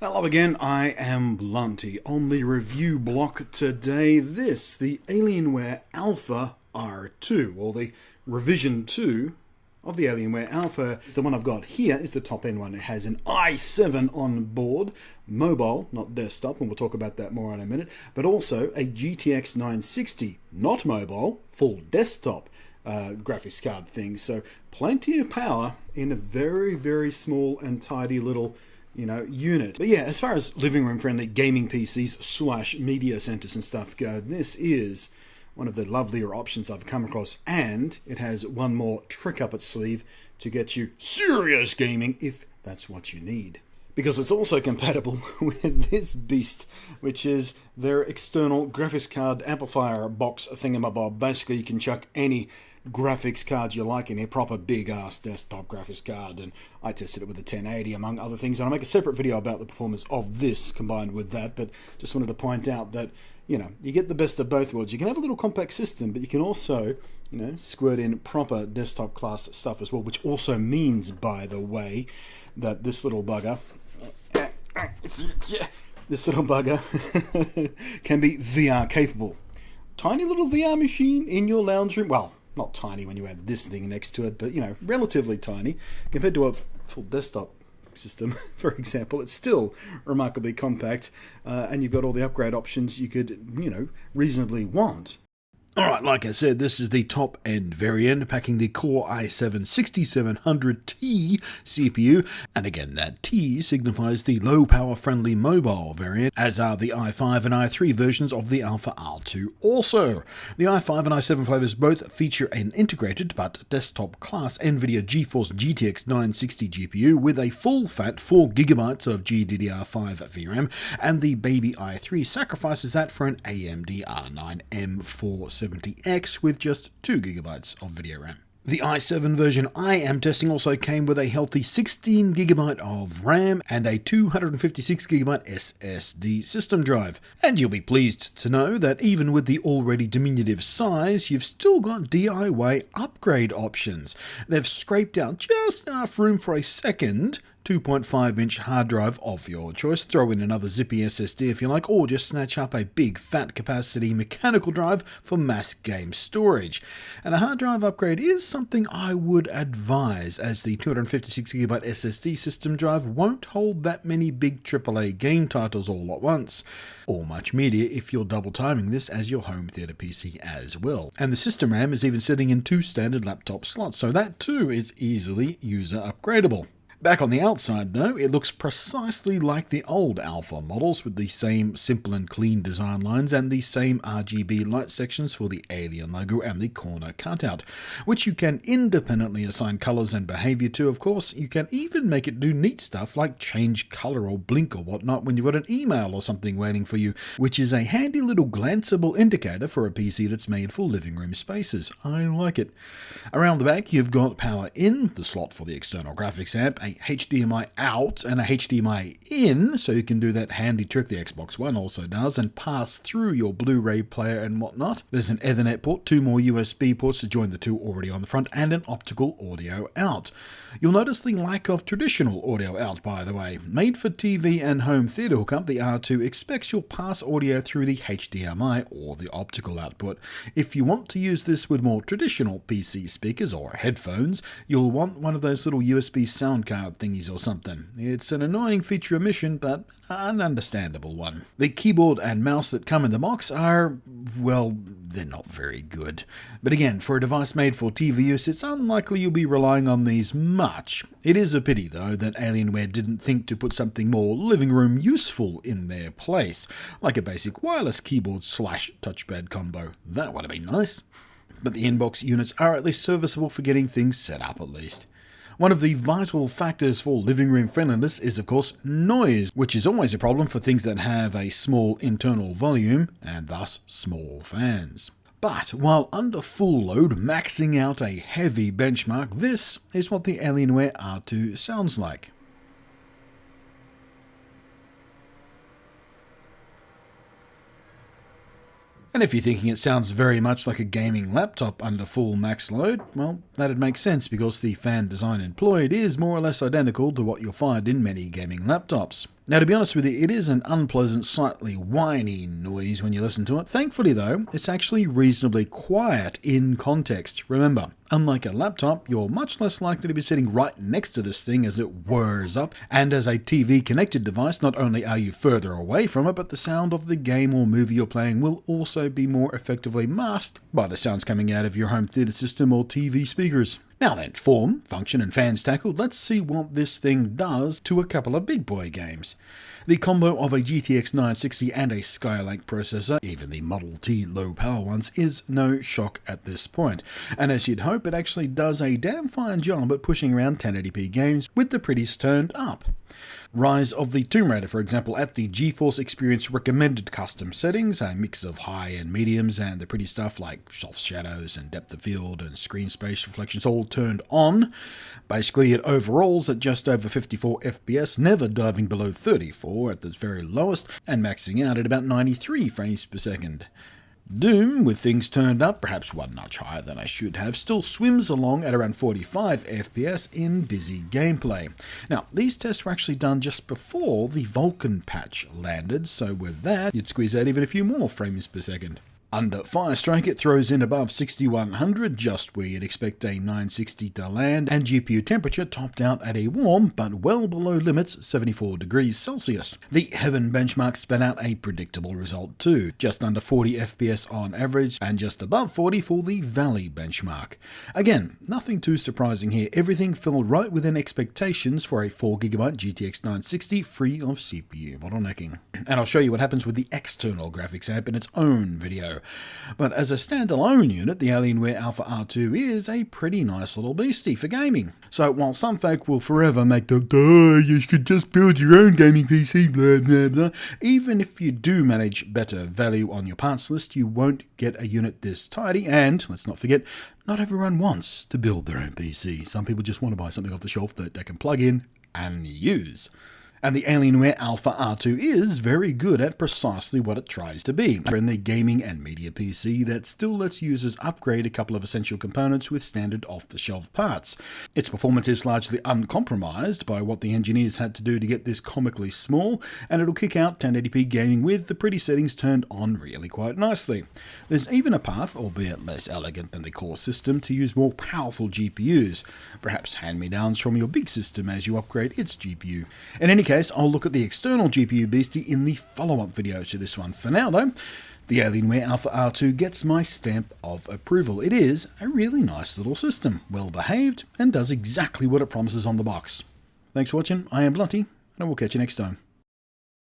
Hello again, I am Blunty. On the review block today, the Alienware Alpha R2, or the revision 2 of the Alienware Alpha. The one I've got here is the top end one. It has an i7 on board, mobile, not desktop, and we'll talk about that more in a minute, but also a GTX 960, not mobile, full desktop graphics card thing. So plenty of power in a very, very small and tidy little unit. But yeah, as far as living room friendly gaming PCs / media centers and stuff go, this is one of the lovelier options I've come across, and it has one more trick up its sleeve to get you serious gaming if that's what you need. Because it's also compatible with this beast, which is their external graphics card amplifier box thingamabob. Basically, you can chuck any graphics card you like in a proper big ass desktop graphics card, and I tested it with a 1080 among other things, and I'll make a separate video about the performance of this combined with that. But just wanted to point out that you get the best of both worlds. You can have a little compact system, but you can also squirt in proper desktop class stuff as well, which also means, by the way, that this little bugger can be VR capable. Tiny little VR machine in your lounge room. Well, not tiny when you add this thing next to it, but relatively tiny compared to a full desktop system, for example. It's still remarkably compact, and you've got all the upgrade options you could, reasonably want. Alright, like I said, this is the top end variant, packing the Core i7-6700T CPU, and again, that T signifies the low power friendly mobile variant, as are the i5 and i3 versions of the Alpha R2 also. The i5 and i7 flavors both feature an integrated but desktop class NVIDIA GeForce GTX 960 GPU with a full fat 4GB of GDDR5 VRAM, and the baby i3 sacrifices that for an AMD R9 M470X with just 2GB of video RAM. The i7 version I am testing also came with a healthy 16GB of RAM and a 256GB SSD system drive. And you'll be pleased to know that even with the already diminutive size, you've still got DIY upgrade options. They've scraped out just enough room for a second 2.5-inch hard drive of your choice. Throw in another zippy SSD if you like, or just snatch up a big fat capacity mechanical drive for mass game storage. And a hard drive upgrade is something I would advise, as the 256GB SSD system drive won't hold that many big AAA game titles all at once, or much media if you're double timing this as your home theater PC as well. And the system RAM is even sitting in 2 standard laptop slots, so that too is easily user upgradable. Back on the outside though, it looks precisely like the old Alpha models, with the same simple and clean design lines and the same RGB light sections for the Alien logo and the corner cutout, which you can independently assign colours and behaviour to. Of course, you can even make it do neat stuff like change colour or blink or whatnot when you've got an email or something waiting for you, which is a handy little glanceable indicator for a PC that's made for living room spaces. I like it. Around the back you've got power in, the slot for the external graphics amp, a HDMI out and a HDMI in, so you can do that handy trick the Xbox One also does and pass through your Blu-ray player and whatnot. There's an Ethernet port, 2 more USB ports to join the 2 already on the front, and an optical audio out. You'll notice the lack of traditional audio out, by the way. Made for TV and home theater hookup, the R2 expects you'll pass audio through the HDMI or the optical output. If you want to use this with more traditional PC speakers or headphones, you'll want one of those little USB sound card thingies or something. It's an annoying feature omission, but an understandable one. The keyboard and mouse that come in the box are, well, they're not very good. But again, for a device made for TV use, it's unlikely you'll be relying on these much. It is a pity, though, that Alienware didn't think to put something more living room useful in their place, like a basic wireless keyboard / touchpad combo. That would have been nice. But the inbox units are at least serviceable for getting things set up at least. One of the vital factors for living room friendliness is, of course, noise, which is always a problem for things that have a small internal volume, and thus small fans. But while under full load, maxing out a heavy benchmark, this is what the Alienware R2 sounds like. And if you're thinking it sounds very much like a gaming laptop under full max load, well, that'd make sense because the fan design employed is more or less identical to what you'll find in many gaming laptops. Now, to be honest with you, it is an unpleasant, slightly whiny noise when you listen to it. Thankfully, though, it's actually reasonably quiet in context. Remember, unlike a laptop, you're much less likely to be sitting right next to this thing as it whirs up, and as a TV-connected device, not only are you further away from it, but the sound of the game or movie you're playing will also be more effectively masked by the sounds coming out of your home theater system or TV speakers. Now then, form, function and fans tackled, let's see what this thing does to a couple of big boy games. The combo of a GTX 960 and a Skylake processor, even the Model T low power ones, is no shock at this point. And as you'd hope, it actually does a damn fine job at pushing around 1080p games with the pretties turned up. Rise of the Tomb Raider, for example, at the GeForce Experience recommended custom settings, a mix of high and mediums, and the pretty stuff like soft shadows and depth of field and screen space reflections all turned on. Basically, it overalls at just over 54 FPS, never diving below 34 at the very lowest, and maxing out at about 93 frames per second. Doom, with things turned up, perhaps one notch higher than I should have, still swims along at around 45 FPS in busy gameplay. Now, these tests were actually done just before the Vulkan patch landed, so with that, you'd squeeze out even a few more frames per second. Under Firestrike, it throws in above 6100, just where you'd expect a 960 to land, and GPU temperature topped out at a warm, but well below limits, 74 degrees Celsius. The Heaven benchmark spat out a predictable result too, just under 40 FPS on average, and just above 40 for the Valley benchmark. Again, nothing too surprising here, everything fell right within expectations for a 4GB GTX 960 free of CPU bottlenecking. And I'll show you what happens with the external graphics app in its own video. But as a standalone unit, the Alienware Alpha R2 is a pretty nice little beastie for gaming. So while some folk will forever make the you should just build your own gaming PC, blah blah blah, even if you do manage better value on your parts list, you won't get a unit this tidy, and let's not forget, not everyone wants to build their own PC. Some people just want to buy something off the shelf that they can plug in and use. And the Alienware Alpha R2 is very good at precisely what it tries to be, a friendly gaming and media PC that still lets users upgrade a couple of essential components with standard off-the-shelf parts. Its performance is largely uncompromised by what the engineers had to do to get this comically small, and it'll kick out 1080p gaming with the pretty settings turned on really quite nicely. There's even a path, albeit less elegant than the core system, to use more powerful GPUs, perhaps hand-me-downs from your big system as you upgrade its GPU. In any case, I'll look at the external GPU beastie in the follow-up video to this one. For now though, the Alienware Alpha R2 gets my stamp of approval. It is a really nice little system, well behaved, and does exactly what it promises on the box. Thanks for watching, I am Blunty, and I will catch you next time.